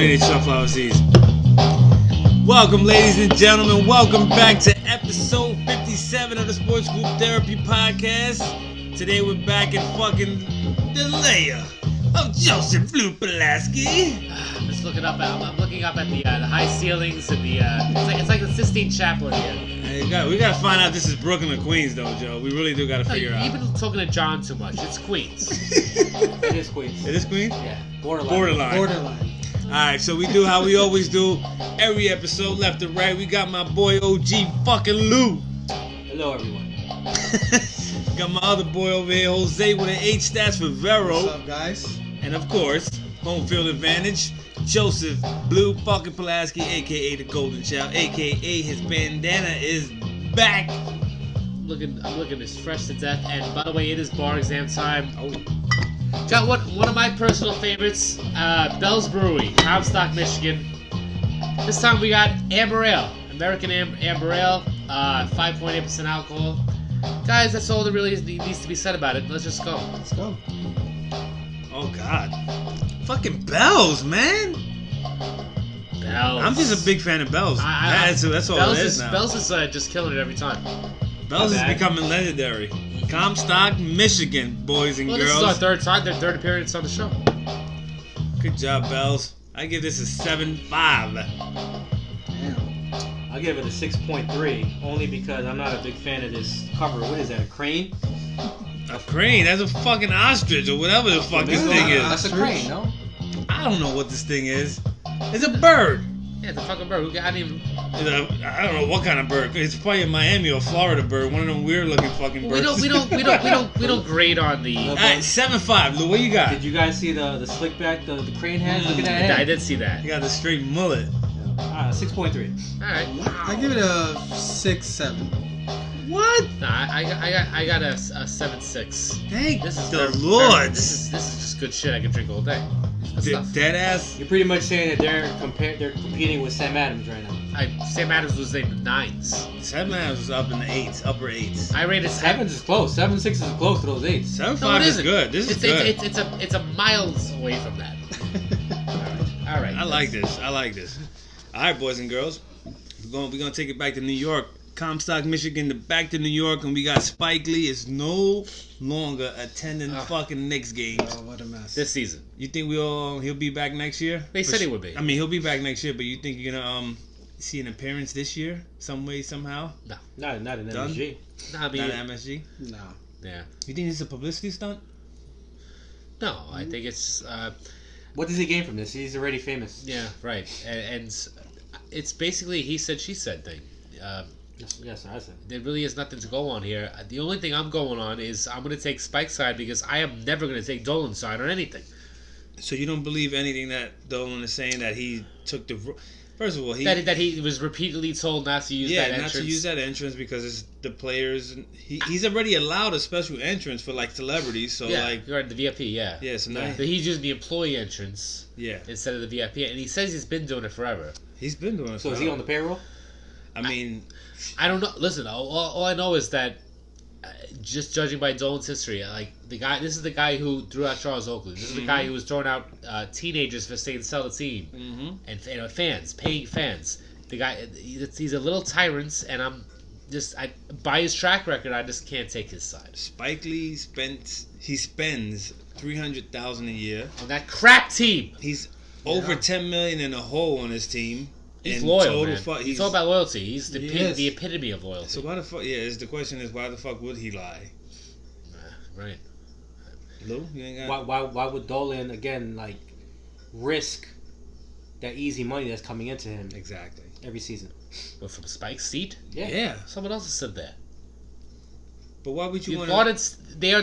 Terminated Sunflower Seeds. Welcome, ladies and gentlemen. Welcome back to episode 57 of the Sports Group Therapy Podcast. Today we're back in fucking the layer of Joseph Blue Pulaski. I'm just looking up. I'm looking up at the high ceilings and the. It's like the Sistine Chapel here. We gotta find out this is Brooklyn or Queens, though, Joe. We really do gotta figure out. You've been talking to John too much. It's Queens. It is Queens. It is Queens? Yeah. Borderline. Alright, so we do how we always do. Every episode, left to right, we got my boy OG fucking Lou. Hello, everyone. Got my other boy over here, Jose, with an H stats for Vero. What's up, guys? And of course, home field advantage, Joseph Blue fucking Pulaski, aka the Golden Child, aka his bandana is back. I'm looking as fresh to death. And by the way, it is bar exam time. Oh. Got one of my personal favorites, Bell's Brewery, Comstock, Michigan. This time we got Amber Ale, American Amber Ale, 5.8% alcohol. Guys, that's all that really needs to be said about it. Let's just go. Let's go. Oh God, fucking Bells, man. Bells. I'm just a big fan of Bells. That's all Bells it is now. Bells is just killing it every time. Bells is becoming legendary. Comstock, Michigan, boys and girls. This is our third time, their third appearance on the show. Good job, Bells. I give this a 7.5. Damn. I'll give it a 6.3, only because I'm not a big fan of this cover. What is that, a crane? A crane? That's a fucking ostrich or whatever the fuck this thing is. That's a crane, no? I don't know what this thing is. It's a bird. Yeah, it's a fucking bird. I didn't even... I don't know what kind of bird. It's probably a Miami or Florida bird. One of them weird looking fucking birds. We don't grade on the. All right, 7.5. Lou, what you got? Did you guys see the slick back, the crane head? Look at that head. I did see that. You got the straight mullet. 6.3. All right. Wow. I give it a 6-7. What? Nah, I got a 7.6. Thank This is the Lord. This is just good shit. I can drink all day. Good stuff. Dead ass. You're pretty much saying that they're competing with Sam Adams right now. Sam Adams was in the 9s. Sam Adams was up in the 8s, upper 8s. I rated 7's is close. 7.6 is close to those 8s. 7.5 No, it is isn't. good. This is good. It's a miles away from that. All right. I like this. All right, boys and girls. We're gonna take it back to New York. Comstock, Michigan, back to New York, and we got Spike Lee is no longer attending fucking Knicks games. Oh, what a mess. This season. You think he'll be back next year? They said he would be. I mean, he'll be back next year, but you think you're gonna see an appearance this year, some way, somehow? No. Not in Done? MSG. Nah, Not an MSG? No. Yeah. You think this is a publicity stunt? No, I think it's. What does he gain from this? He's already famous. Yeah, right. And it's basically he said, she said thing. Yes, I said. There really is nothing to go on here. The only thing I'm going on is I'm going to take Spike's side because I am never going to take Dolan's side on anything. So you don't believe anything that Dolan is saying, that he took the... First of all, that he was repeatedly told not to use that entrance. Yeah, not to use that entrance because it's the players. He's already allowed a special entrance for like celebrities. So like right, the VIP, yeah. Yeah, so now but he's using the employee entrance. Yeah. Instead of the VIP, and he says he's been doing it forever. He's been doing it. So is he on the payroll? I mean, I don't know. Listen, all I know is that just judging by Dolan's history, like this is the guy who threw out Charles Oakley. This is the guy who was throwing out teenagers for saying sell the team, and fans, paying fans. The guy, he's a little tyrant, and by his track record, I just can't take his side. Spike Lee spends $300,000 a year on that crap team. He's over $10 million in a hole on his team. He's loyal, man. He's all about loyalty. He's the epitome of loyalty. So why the fuck? Yeah, the question is why the fuck would he lie? Right. Lou, you ain't got. Why would Dolan again risk that easy money that's coming into him? Exactly. Every season. But from Spike's seat? Yeah. Someone else has said that. But why would you want to? They are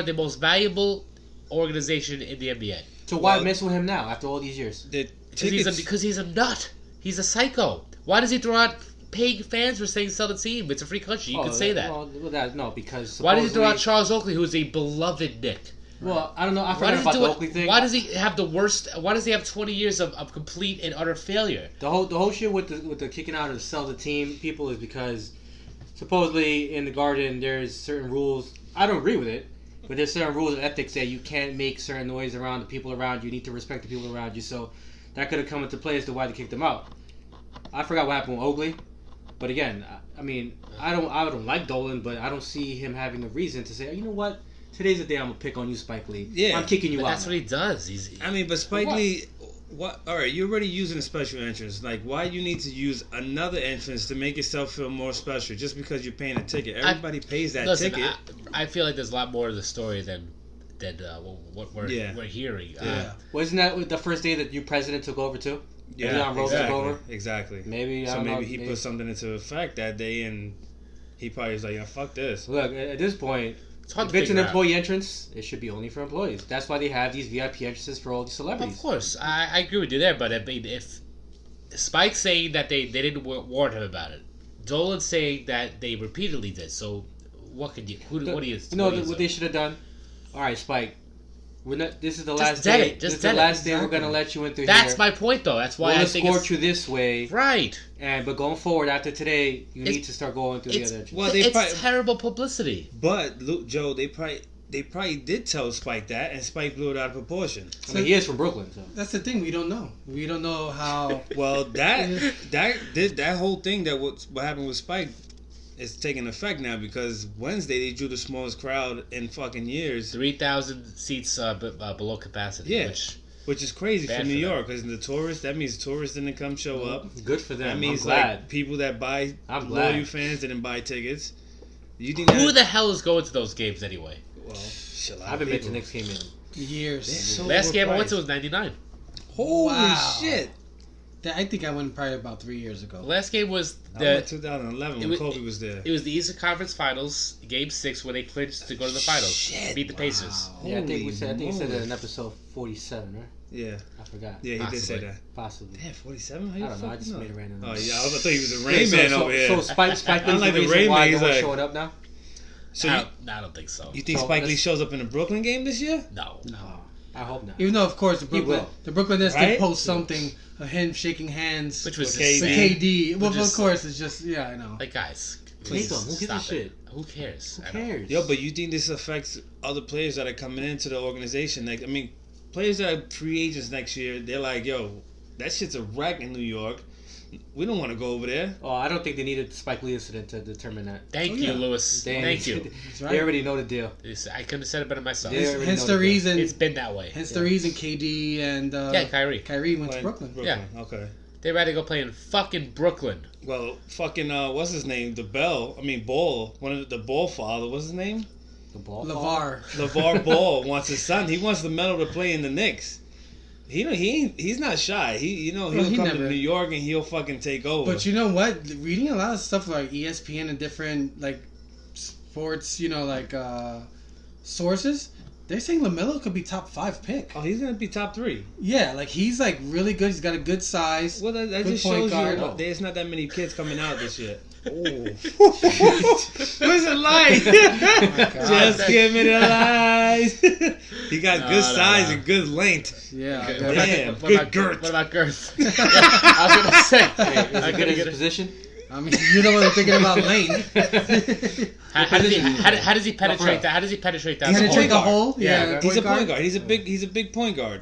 the most valuable organization in the NBA. So why mess with him now after all these years? Because he's a nut. He's a psycho. Why does he throw out paying fans for saying sell the team? It's a free country. You could say that. No, because why does he throw out Charles Oakley, who is a beloved Knick? Well, I don't know. I forgot about the Oakley thing. Why does he have the worst? Why does he have 20 years of complete and utter failure? The whole shit with the kicking out of sell the team people is because supposedly in the Garden there's certain rules. I don't agree with it, but there's certain rules of ethics that you can't make certain noise around the people around you. You need to respect the people around you. So that could have come into play as to why they kicked him out. I forgot what happened with Oakley, but again, I mean, I don't like Dolan, but I don't see him having a reason to say, you know what, today's the day I'm gonna pick on you, Spike Lee. Yeah, I'm kicking you But out. that's what he does. But Spike Lee, what? All right, you're already using a special entrance. Like, why you need to use another entrance to make yourself feel more special just because you're paying a ticket? Everybody pays that ticket. I feel like there's a lot more to the story than what we're hearing. Wasn't that the first day that you president took over too? Yeah, Leon Rose took over? Exactly. Maybe I So don't know, maybe he put something into effect that day, and he probably was like, "Yeah, fuck this." Look, at this point, It's hard if to it's an figure out. employee entrance, it should be only for employees. That's why they have these VIP entrances for all these celebrities. Of course, I agree with you there, but I mean, if Spike's saying that they didn't warn him about it, Dolan's saying that they repeatedly did. So, what could you? What do you? You know what do you what say? they should have done? All right, Spike. We're not. This is the Just last dead day. it, just This is the dead it. last day we're Exactly. gonna let you in through That's here. my point, though. That's why We'll I think escort it's you this way. right. But going forward after today, you It's- need to start going through the It's, other entrances. Well, they it's probably- terrible publicity. But look, Joe, they probably did tell Spike that, and Spike blew it out of proportion. I mean, he is from Brooklyn, so. That's the thing. We don't know. We don't know how. Well, that whole thing that what happened with Spike is taking effect now because Wednesday they drew the smallest crowd in fucking years, 3,000 seats below capacity. Yeah. which is crazy Bad for New for them. York because the tourists. That means tourists didn't come show up. Good for them. That means I'm glad. like people that buy I'm glad. loyal fans didn't buy tickets. You think Who that? the hell is going to those games anyway? Well, shit, I haven't been to the next game in. Years. So Last game I went to overpriced. was 99. Holy Wow. shit! I think I went probably about 3 years The ago. last game was I went 2011 it when was- Kobe was there. It was the Eastern Conference Finals, Game 6, where they clinched to go to the finals, Shit. beat the Pacers. Yeah, I think Holy said it moly. in episode 47, right? Yeah, I forgot. yeah, he did say Possibly. that. Possibly. Damn, 47? How I you don't know. I fucking just made a random Oh number. yeah, I thought he was a Yeah, Rain Man so, over here. So Spike Lee's Unlike the the reason Rain why Man, no he's one's like- showing up now? So No, I don't think so. you think So Spike Lee let's- shows up in the Brooklyn game this year? No. No. I hope not. Even though, of course, will. the Brooklyn Nets Right? did post something of him shaking hands Which was With just KD. with sad. KD. Well, just- of course, it's just, yeah, I know. Like, guys, Take please them. Who gives a stop shit? it. Who cares? Who I don't- cares? Yo, but you think this affects other players that are coming into the organization? Like, I mean, players that are free agents next year, they're like, yo, that shit's a wreck in New York. We don't want to go over there. Oh, I don't think they needed the Spike Lee incident to determine that. Thank Oh, you, yeah. Lewis. Thank you. That's They right. already know the deal. I couldn't have said it better myself. Yeah. already Hence know the the deal. reason. It's been that way. Hence the reason KD and Yeah, Kyrie. Kyrie went to Like, Brooklyn. Okay. They'd rather go play in fucking Brooklyn. Well, fucking, what's his name? Ball. One of the Ball father. What's his name? The ball. LeVar. LeVar Ball wants his son. He wants the medal to play in the Knicks. He's not shy. He'll he come never- to New York and he'll fucking take over. But you know what? Reading a lot of stuff like ESPN and different like sports, sources, they're saying LaMelo could be top 5 pick. oh, he's gonna be top 3. Yeah, like he's like really good. He's got a good size. Well, that Good just point shows guard. you there's not that many kids coming out this year. What's it like? Just give me the lies. He got good size and good length. Yeah. Okay, okay. Damn, what good about girth. What about girth? I was gonna say. Is I he good gotta in his get it. position? I mean, you're the one thinking about Lane. How does he penetrate that? How does he penetrate that? He's a hole? point Penetrate the guard. hole. Yeah, Yeah, He's a point guard. He's a big point guard.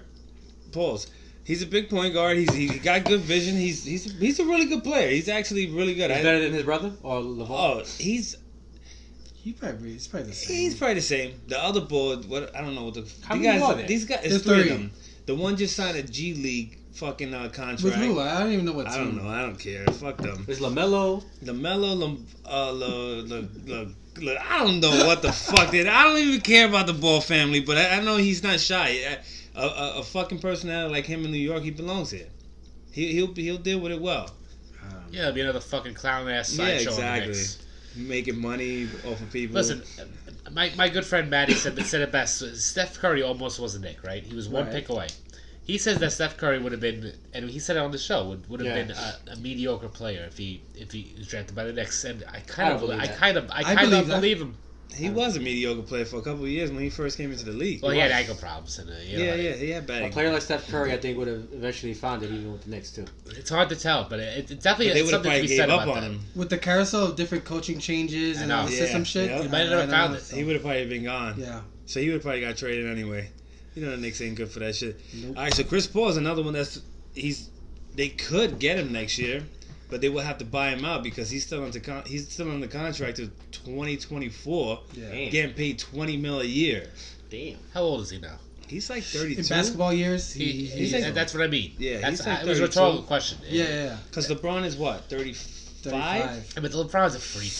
Pause. He's a big point guard. He got good vision. He's a really good player. He's actually really good. He's better than his brother or LeVar? Oh, he's He's probably the same. He's probably the same. The other board, what I don't know what the How these many guys. are there? These guys, There's it's 3 of three. them. The one just signed a G League fucking contract. With who? I don't even know what I team. don't know. I don't care. Fuck them. There's LaMelo. The Melo, I don't know what the fuck. I don't even care about the Ball family, but I know he's not shy. A fucking personality like him in New York, he belongs here. He'll deal with it well. Yeah, it'll be another fucking clown ass Yeah, sideshow. exactly. Making money off of people. Listen, my good friend Matty said it best. Steph Curry almost was a Knick, right? He was one Right. pick away. He says that Steph Curry would have been, and he said it on the show, would have Yeah. been a mediocre player if he was drafted by the Knicks. And I I kind don't of believe that. believe him. he was a mediocre player for a couple of years when he first came into the league. Well, he had ankle problems, and He had bad. A player like Steph Curry, I think, would have eventually found it even with the Knicks, too. It's hard to tell, but it's definitely But they would have something to probably be gave said up about on that. him. With the carousel of different coaching changes I and know. all the system Yeah, shit, yeah. He might not I have don't found know, it. so- He would have probably been gone. Yeah. So he would have probably got traded anyway. You know the Knicks ain't good for that shit. Nope. All right, so Chris Paul is another one that's they could get him next year, but they will have to buy him out because he's still under contract to 2024, getting paid $20 million a year. Damn. How old is he now? He's like 32. In basketball years, He's like, that's what I mean. Yeah, that's he's like it was a 32. rhetorical question. Yeah. Because LeBron is what, 35? But LeBron's a freak.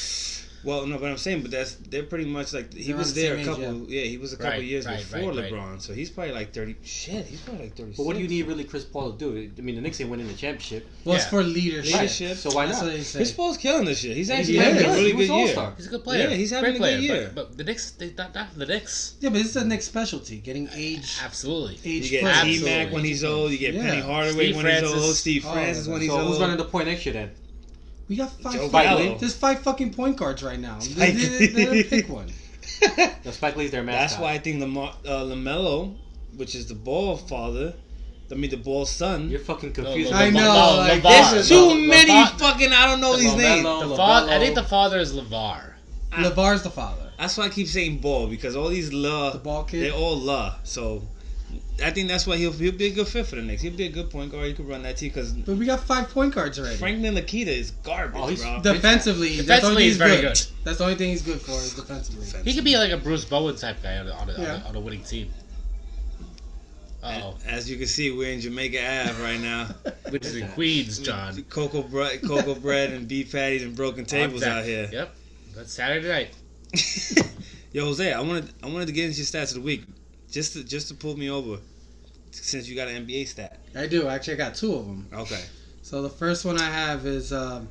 Well, no, but I'm saying, they're pretty much like he They're was on the there same a couple. age, He was a couple years before right. LeBron, so he's probably like 30. Shit, he's probably like 36. But what do you need really Chris Paul to do? I mean, the Knicks ain't winning the championship. Well, it's for leadership. Leadership. So why That's not? what they say. Chris Paul's killing this year. He's actually Yeah, having a really he was good year. all-star. He's a good player. Yeah, he's having Great a good player, year. But the Knicks, not the Knicks. Yeah, but this is the next specialty, getting age. Absolutely. You Age get players. T-Mac when he's old. You get Yeah. Penny Hardaway Steve when he's Francis. old. Steve Francis when he's So old. who's running the point next year then? We got five. Joe Gallo. There's 5 fucking point guards right now. Spike They pick one. No, Spike Lee's their mascot. That's why I think LaMelo, which is the ball father, the ball son. You're fucking confused. I know, like, LeVar. There's too Le- many LeVar- fucking. I don't know these names. I think the father is LeVar. LeVar's the father. That's why I keep saying ball because all these The ball kid. they're all So I think that's why he'll be a good fit for the Knicks. He'll be a good point guard. He could run that team because But we got 5 point guards already. Franklin Lakita is garbage, Oh, he's bro. Defensively, that's the Defensively, only he's thing very good. good. That's the only thing he's good for is defensively. He could be like a Bruce Bowen type guy Yeah. on a winning team. As you can see, we're in Jamaica Ave right now. Which is in Queens, John. Cocoa bread and beef patties and broken tables out here. Yep. That's Saturday night. Yo, Jose, I wanted to get into your stats of the week, just to pull me over, since you got an NBA stat. I do. Actually, I got 2 of them. Okay. So the first one I have is, Wait,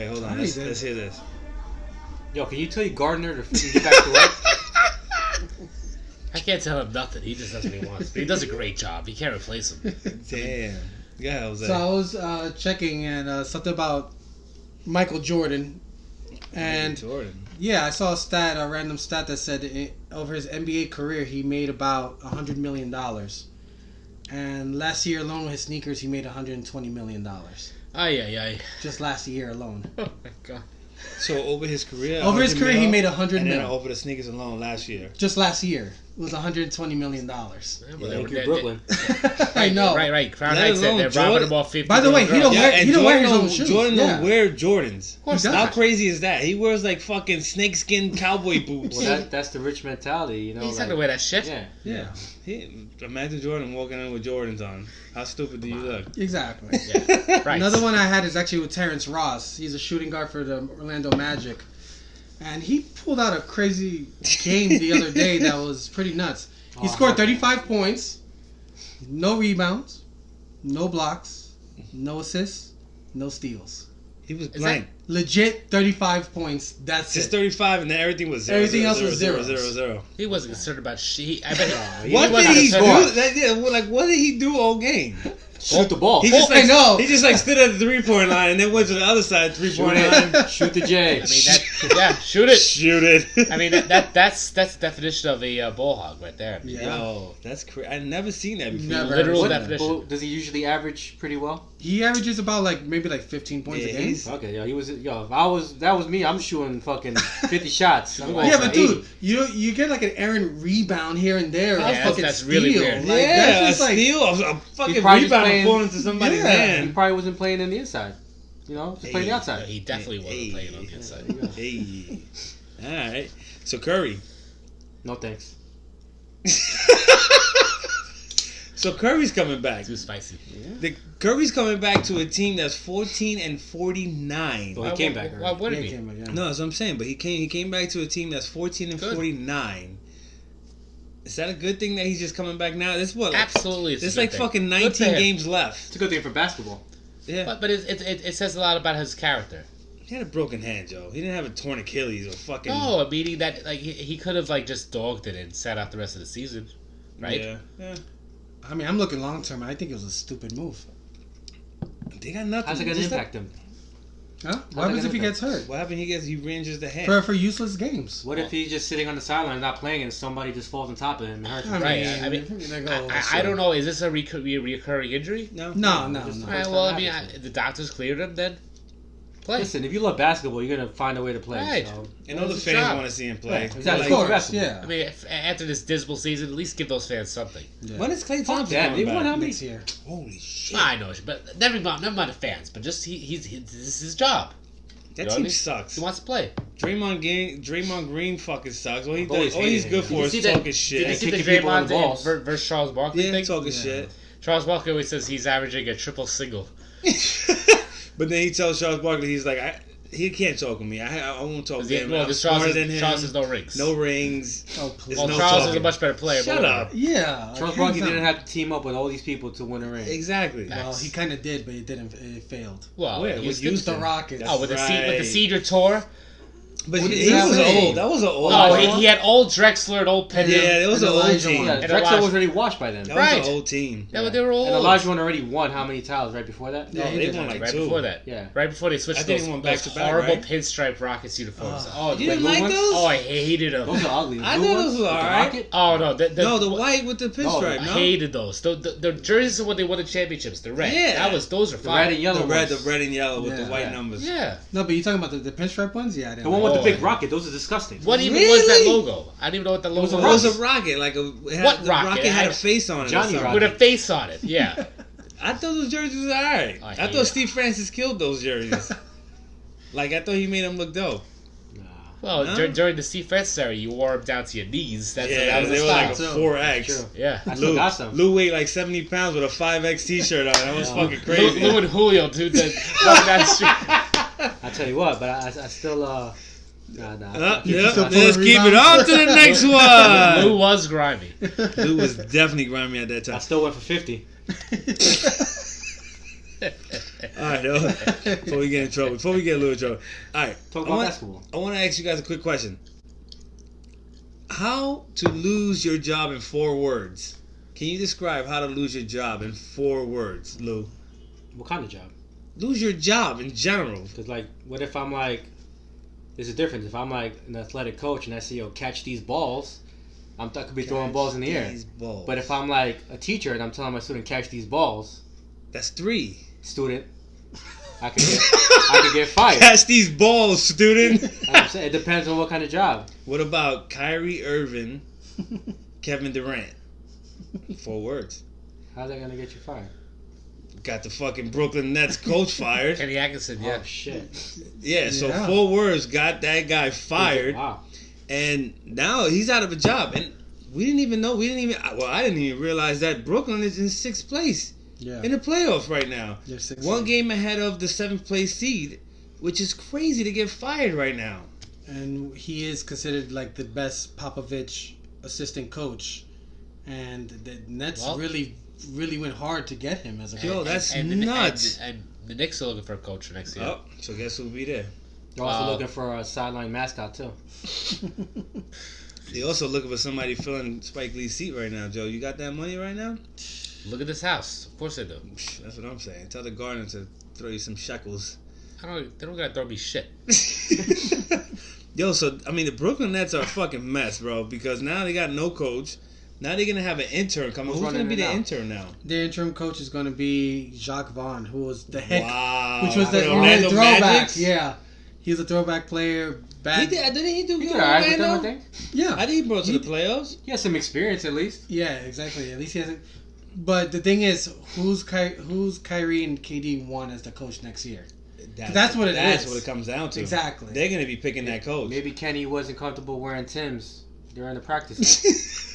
hold on. Let's hear this. Yo, can you tell your gardener to freaking get back to work? I can't tell him nothing. He just does what he wants. But he does a great job. You can't replace him. Damn. Yeah, Jose. So I was checking and something about Michael Jordan. And Jordan. yeah, I saw a random stat that said over his NBA career he made about $100 million. And last year alone with his sneakers he made $120 million. Ay. Just last year alone. Oh my god. So over his career, He made $100 and then million. over the sneakers alone last year. Just last year it was $120 million. Yeah, Thank you, Brooklyn. I know. Right. Crown Let Heights, they're alone robbing Jordan. them off 50. By the way, he don't wear his own shoes. Jordan Yeah. don't wear Jordans. Of course How not. crazy is that? He wears like fucking snakeskin cowboy boots. Well, that's the rich mentality, you know. He's not gonna wear that shit. Yeah. Imagine Jordan walking in with Jordans on. How stupid do you look? Exactly. Yeah. Right. Another one I had is actually with Terrence Ross. He's a shooting guard for the Orlando Magic. And he pulled out a crazy game the other day that was pretty nuts. He scored 35 points, no rebounds, no blocks, no assists, no steals. He was blank. Legit 35 points. That's Just it. 35, and then everything was 0. Everything else was 0, zeros. 0, 0. He wasn't concerned about shit. I bet What wasn't did he do? concerned What did he do all game? Shoot the ball. He just I know. He just like stood at the 3-point line and then went to the other side 3-point line. Shoot the J. I mean, shoot it. Shoot it. I mean, that's the definition of a ball hog right there. Yeah. Yo, that's crazy. I've never seen that before. Never. Literal What- definition. Well, does he usually average pretty well? He averages about maybe 15 points Yeah, a game. he's- Okay, if that was me, I'm shooting fucking 50 shots. I'm going Yeah, for but 80. dude, you get like an errant rebound here and there. Yeah, a fucking that's steal. really weird. Like, Yeah, that's a just like steal, a fucking probably just rebound playing- falling into somebody's Yeah. He hand. probably wasn't playing in the inside. You know, just playing the No, outside. he definitely wasn't playing on the inside. Hey. All right. So Curry. No thanks. So Curry's coming back. Too spicy. Curry's coming back to a team that's 14-49. Well, he came back. Why wouldn't Yeah, he? came again. No, that's what I'm saying. But he came back to a team that's 14-49. Good. Is that a good thing that he's just coming back now? This what? Absolutely. it's a There's good like thing. fucking Good for 19 him. games left. It's a good thing for basketball. Yeah. But it says a lot about his character. He had a broken hand, Joe. He didn't have a torn Achilles or fucking. No, meaning that like he could have like just dogged it and sat out the rest of the season, right? Yeah. I mean, I'm looking long term. I think it was a stupid move. They got nothing. How's it going to Just impact him? Huh? How's What happens that if he gonna gets hurt? What happened? He re-injures the hand. For useless games. What if he's just sitting on the sideline not playing and somebody just falls on top of him and hurts him? Right, I mean, I don't know. Is this a reoccurring injury? No. No. All right, well, I mean, the doctors cleared him. Then play. Listen, if you love basketball, you're gonna find a way to play. Right. So. And all the That's his fans job. want to see him play. Yeah, exactly. Of Like, course, yeah. I mean, after this dismal season, at least give those fans something. Yeah. When is Klay Fuck Thompson that. coming They won how back? many? Next year. Holy shit. I know, but never mind the fans. But just this is his job. That You know what I team mean? sucks. He wants to play. Draymond Green fucking sucks. All, I've always all he's hated good him. for Did is you see that- talking Did you shit. see the kicking people in Draymond the balls. versus Charles Barkley Yeah, thing? talking Yeah. shit. Charles Barkley always says he's averaging a triple single. But then he tells Charles Barkley, he's like, he can't talk with me. I won't talk to him. I'm Because smarter than him. Charles has no rings. No rings. Oh, please. There's Well, no Charles is talking. a much better player. Shut but up. Yeah. Charles hands Barkley down. didn't have to team up with all these people to win a ring. Exactly. Well, he kind of did, but it didn't. It failed. Well, Where? he With was Houston. The Rockets. with the Right. Cedar tour. But What he did was he say? old. That was an old Oh, team. he had old Drexler and old Penn. Yeah, it was And an old Elijah team. won. Yeah, And Drexler Elijah- was already washed by then. That Right. was an old team. They were old. And Elijah already won how many titles right before that? Yeah, No, he they did won that. like Right two. before that. Yeah. Right before they switched I think those, they went those back to back, horrible right? pinstripe Rockets uniforms. Oh. Oh, You the didn't blue like ones? those? Oh, I hated them. Those are ugly. The I blue thought ones those were with the alright. rocket? Oh no, No, the white with the pinstripe. I No, hated those. The jerseys are when they won the championships. The red. Yeah. Those are The fine. red and yellow the red ones. and yellow with the Yeah. white Yeah. numbers. Yeah. No, but you talking about the pinstripe ones? Yeah, I didn't. The one like with the Oh. big rocket. Those are disgusting. What even was that Really? logo? I didn't even know what that logo was a It was. was a rocket, like a. It had, What the rocket? rocket had I- a face on it. or Johnny something. Rocket. With a face on it. Yeah. I thought those jerseys were alright. I I hate thought it. Steve Francis killed those jerseys. Like I thought he made them look dope. Nah. Well, No? during the Steve Francis era, you wore them down to your knees. That was the they were style. like a So, 4X. True. Yeah. I still Lou, got some. Lou weighed like 70 pounds with a 5X t-shirt on. That was Yeah. fucking Lou, crazy. Lou and Julio, dude, walking down the street. I tell you what, but I still Nah. Yeah, still let's pulling keep it rebounds? on to the next Lou one. was grimy. Lou was definitely grimy at that I time. still went for 50. All right, before we get in trouble, before we get Lou in trouble. All right, Talk I about want- basketball. I want to ask you guys a quick question. How to lose your job in 4 words? Can you describe how to lose your job in 4 words, Lou? What kind of job? Lose your job in general. Because, like, what if I'm like, there's a difference. If I'm like an athletic coach and I say, yo, catch these balls, I could be throwing balls in the air. These balls. But if I'm like a teacher and I'm telling my student, catch these balls, That's 3. student, I could get fired. Catch these balls, student. I'm saying, it depends on what kind of job. What about Kyrie Irving, Kevin Durant? 4 words. How's that gonna get you fired? Got the fucking Brooklyn Nets coach fired. Kenny Atkinson, yeah. Oh shit! Yeah, so Yeah. 4 words got that guy fired. Wow. And now he's out of a job. And we didn't even know. I didn't even realize that Brooklyn is in 6th place Yeah. in the playoffs right now. They're 6 One seed. game ahead of the 7th place seed, which is crazy to get fired right now. And he is considered like the best Popovich assistant coach. And the Nets Well- really went hard to get him as a Yo, coach. that's the- nuts. And the Knicks are looking for a coach for next year. Oh, so guess who'll be there? They're also looking for a sideline mascot too. They also looking for somebody filling Spike Lee's seat right now, Joe. You got that money right now? Look at this house. Of course they do. That's what I'm saying. Tell the Gardener to throw you some shekels. They don't gotta throw me shit. Yo, so I mean the Brooklyn Nets are a fucking mess, bro. Because now they got no coach. Now they're gonna have an intern coming. Who's Who's gonna running be it the now? intern now? Their interim coach is going to be Jacques Vaughn, who was the head, Wow. which was For the Orlando throwback. Magic? Yeah, he was a throwback player. He Bad. didn't he do He good did alright with them, I Orlando? think. Yeah, I think he brought to He- the playoffs. He has some experience at least. yeah, exactly. At least he hasn't. But the thing is, who's Kyrie and KD want as the coach next year? That's what it That's is. what it comes down to. Exactly. They're gonna be picking that coach. Maybe Kenny wasn't comfortable wearing Timbs during the practices.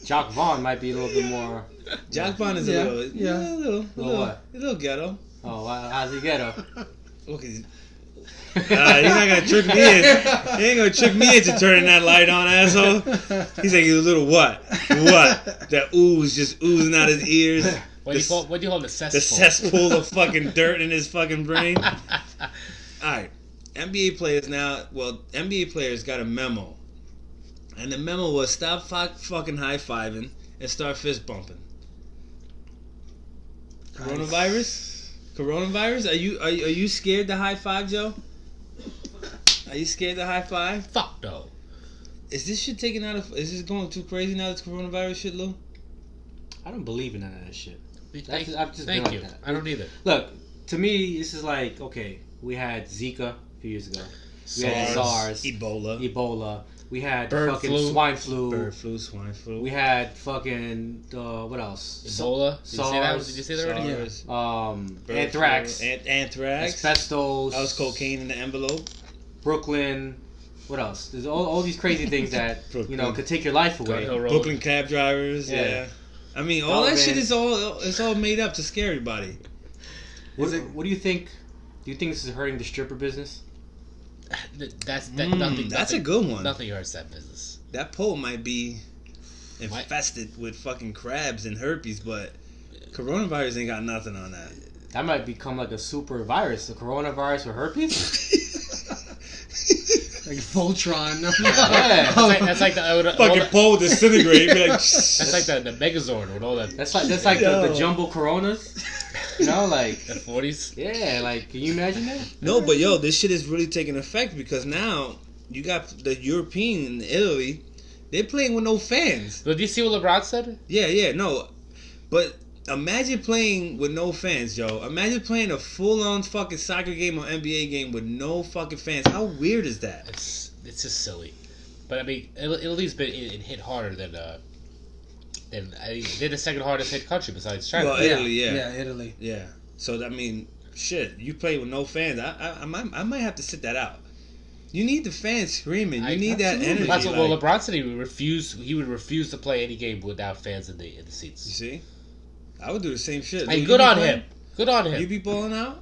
Jacques Vaughn might be a little bit more. Jack Bond is Yeah, a little, yeah. a little ghetto. Oh, how's he get up? Look, he's not gonna trick me in. He ain't gonna trick me into turning that light on, asshole. He's like, a little what? What? That ooze just oozing out his ears. What do you call the cesspool? The cesspool of fucking dirt in his fucking brain. Alright. NBA players now, NBA players got a memo. And the memo was stop fucking high-fiving and start fist bumping. Coronavirus? Are you scared to high five, Joe? Are you scared to high five? Fuck no. Is this shit taken out of? Is this going too crazy now? This coronavirus shit, Lou? I don't believe in none of that shit. Thank I've just been thank like you. that. I don't either. Look, to me, this is like, okay, We had Zika a few years ago. We SARS. had SARS, Ebola. We had Bird fucking flu. swine flu. Bird flu, swine flu. We had fucking what else? Ebola. Did you say that? SARS. Did you say that already? SARS. Bird Anthrax. flu, anthrax. Asbestos. That was cocaine in the envelope. Brooklyn. What else? There's all these crazy things that Brooklyn. could take your life away. Hill Road. Brooklyn cab drivers. Yeah. Yeah. I mean, all that shit Taliban. is all made up to scare everybody. What do you think? Do you think this is hurting the stripper business? That's a good one. Nothing hurts that business. That pole might be infested with fucking crabs and herpes, but coronavirus ain't got nothing on that. That might become like a super virus, a coronavirus with herpes. Like Voltron. Yeah. That's like the Fucking pole disintegrate. Be like, that's like the Megazord with all that. That's like the jumbo coronas. You know, like The 40s. yeah, like can you imagine that? No, but yo, this shit is really taking effect because now you got the European and Italy. They're playing with no fans. Did you see what LeBron said? Yeah, no. But imagine playing with no fans, Joe. Imagine playing a full-on fucking soccer game or NBA game with no fucking fans. How weird is that? It's just silly. But I mean, Italy's been it hit harder than they're the second hardest hit country besides China. Well, Italy, yeah. Yeah, Italy. Yeah. So I mean, shit. You play with no fans. I might have to sit that out. You need the fans screaming. You need that energy. That's what like- LeBron said. He would refuse to play any game without fans in the You seats. see, I would do the same shit. Hey, Dude, good you be on playing- him. Good on You him. be balling out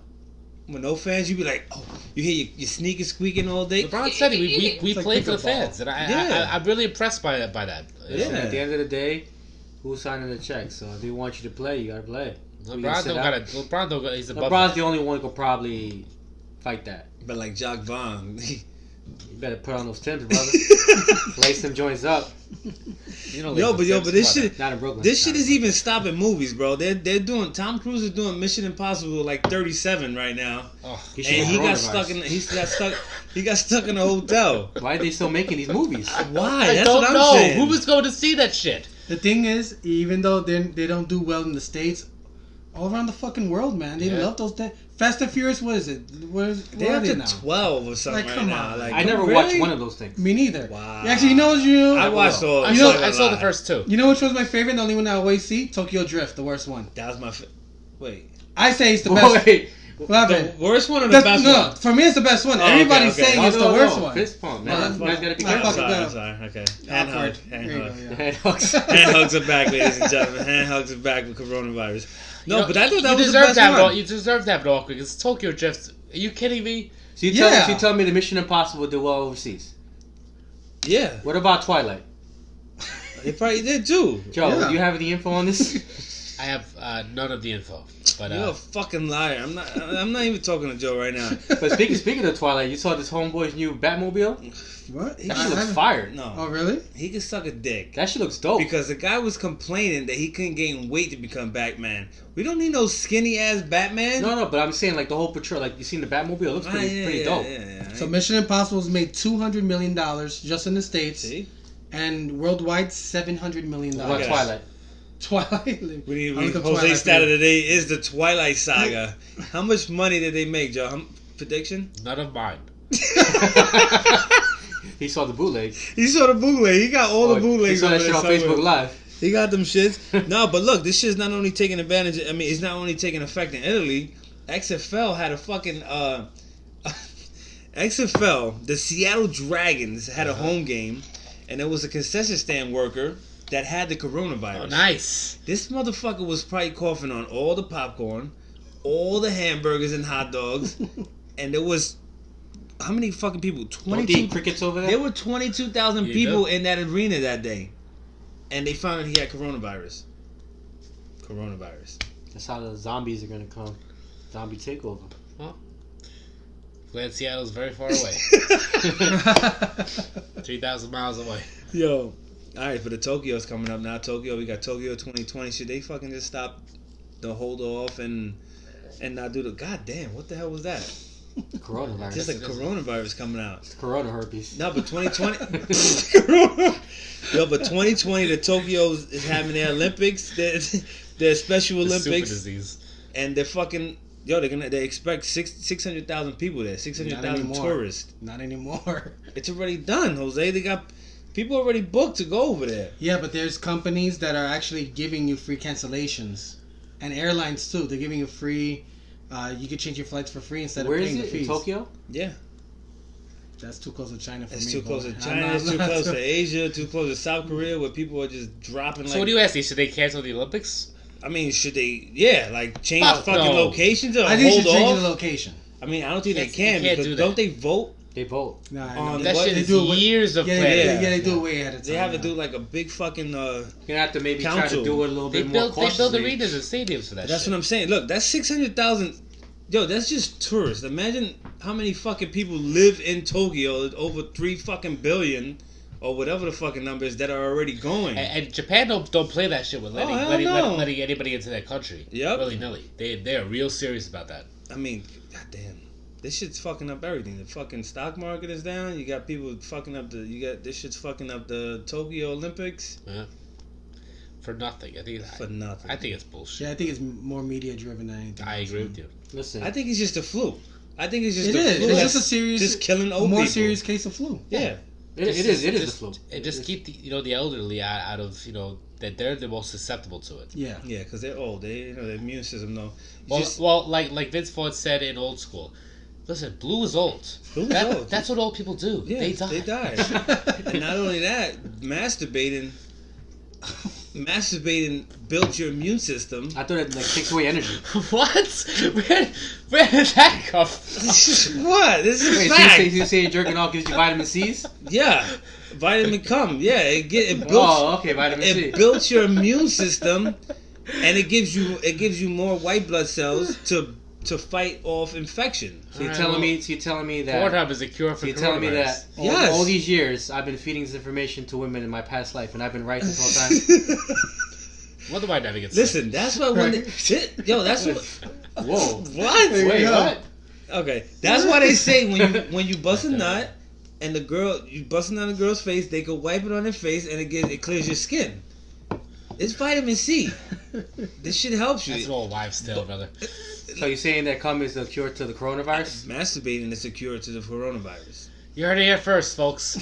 with no fans. You be like, oh, you hear your sneakers squeaking all day. LeBron said we It's like play for the pickleball. fans, and Yeah. I'm really impressed by that. Listen, Yeah. at the end of the day, who's signing the check? So if they want you to play, you gotta play. LeBron don't got. He's above. LeBron's the only one who could probably fight that. But like Jock Vaughn, You better put on those Timbs, brother. Lace them joints up. You know, but this shit. Not in Brooklyn. This shit is even stopping movies, bro. They're doing. Tom Cruise is doing Mission Impossible like 37 right now, He should and have he got coronavirus. stuck in a hotel. Why are they still making these movies? Why? I That's don't what I'm know. saying. Who was going to see that shit? The thing is, even though they don't do well in the States, all around the fucking world, man, they love those things. Fast and Furious, what is it? Where They're are up they to now? 12 or something Like, right come now. on. Like, I never really? watched one of those things. Me neither. Wow. Actually, you know what you? I watched all. I I saw the first two. You know which one's my favorite? The only one I always see? Tokyo Drift, the worst one. That was my. Wait. I say it's the best. Wait. What The happened? worst one or the best No, one? for me it's the best one. Oh, okay, Everybody's okay. saying it's the worst one. Fist pump, man. Well, You guys gotta be I careful. fuck I'm it sorry. up. Okay. Hand hug. Awkward. Hand There you hug. go, yeah. Head hooks. Hand hugs are back, ladies and gentlemen. Hand hugs are back with coronavirus. No, You know, but I thought that you was the deserve best to have one. You deserve to have it awkward. It's Tokyo Drift. Are you kidding me? So you Yeah. tell me the Mission Impossible did well overseas. Yeah, What about Twilight? they probably did too. Joe, Yeah. do you have any info on this? I have none of the info, but You're a fucking liar. I'm not even talking to Joe right now. But speaking of Twilight, you saw this homeboy's new Batmobile? What? That shit I looks haven't- fire. No, Oh, really? he can suck a dick. That shit looks dope. Because the guy was complaining that he couldn't gain weight to become Batman. We don't need no skinny ass Batman. No, but I'm saying like the whole patrol, like you seen the Batmobile, it looks pretty dope. Yeah. So Mission Impossible's made $200 million just in the States, See, and worldwide $700 million. What about Okay. Twilight? Twilight. we I'll look up Jose's Twilight stat for of you. the day is the Twilight Saga. How much money did they make, Joe? Prediction? none of mine. He saw the bootleg. He saw the bootleg. He got all the bootlegs. He saw that over shit on there somewhere. Facebook Live. He got them shits. No, but look, this shit's not only taking advantage. I mean, it's not only taking effect in Italy. XFL had a fucking XFL. The Seattle Dragons had a home game, and there was a concession stand worker that had the coronavirus. Oh, nice. This motherfucker was probably coughing on all the popcorn, all the hamburgers and hot dogs, and there was how many fucking people? Don't they eat crickets over there? There were 22,000 You people do? in that arena that day, and they found out he had coronavirus. Coronavirus. That's how the zombies are gonna come. Zombie takeover. Glad Seattle's very far away. 3,000 miles away. Yo, all right, but the Tokyo's coming up now. Tokyo, we got Tokyo 2020. Should they fucking just stop the hold off and not do the? God damn, what the hell was that? Coronavirus. Just a coronavirus coming out. It's corona herpes. No, but 2020. Yo, but 2020, the Tokyo is having their Olympics, their Special The super Olympics, disease. and they're fucking Yo, they expect 600,000 people there, 600,000 tourists. Not anymore. It's already done, Jose. They got people already booked to go over there. Yeah, but there's companies that are actually giving you free cancellations, and airlines too. They're giving you free. You can change your flights for free instead Where of is paying it? the fees. In Tokyo? Yeah, That's too close to China for it's me. too close boy. to I'm China. not- It's too close to Asia. Too close to South Korea, where people are just dropping. So what do you ask me? Should they cancel the Olympics? I mean, should they? Yeah, like change Fuck fucking no. locations or I think you hold should change off. the location. I mean, I don't think they Yes, can you can't because do that. don't they vote? They vote. Nah, On That what shit they is do it with- years of Yeah, planning. they do it way ahead of time. They have to now. do like a big fucking. You're gonna have to maybe try Council. to do it a little They bit more build cautiously. arenas and stadiums for that That's shit. what I'm saying. Look, that's 600,000. Yo, that's just tourists. Imagine how many fucking people live in Tokyo. Over 3 fucking billion, or whatever the fucking number is that are already going. And Japan don't play that shit with letting hell no. letting anybody into their country. Yep. Willy nilly. They are real serious about that. I mean, goddamn, this shit's fucking up everything. The fucking stock market is down. You got people fucking up this shit's fucking up the Tokyo Olympics For nothing. for nothing. I think it's bullshit. Yeah, I think it's more media driven than anything. I else, agree man. with you. Listen, I think it's just a flu. I think it's just It a is. flu. It's that's just a serious, just killing old more people. serious case of flu. Yeah. it is the flu. And just keep the elderly out of that they're the most susceptible to it. Yeah. Yeah, because they're old. Their immune system though. Well, like Vince Vaughn said in Old School. Listen, blue is old. Blue is old. That's what old people do. Yeah, they die. They die. And not only that, masturbating built your immune system. I thought it like takes away energy. What? Where did that come from? What? This is Wait, a so fact. you say jerking off gives you vitamin C's? Yeah, vitamin cum. Yeah, it builds. Oh, okay, vitamin C. It builds your immune system, and it gives you more white blood cells to fight off infection. So you're telling me that Pornhub is a cure for you're telling me that coronavirus. Yes. all these years I've been feeding this information to women in my past life, and I've been right this whole time. Wonder why I never get sick. Listen, that's why when that's what. Whoa! What? Wait, what? Okay, that's why they say when you bust a nut and you busting on a girl's face, they can wipe it on their face and it clears your skin. It's vitamin C. This shit helps you. That's an old wives' tale, brother. So you're saying that cum is the cure to the coronavirus? Masturbating is a cure to the coronavirus. You heard it here first, folks.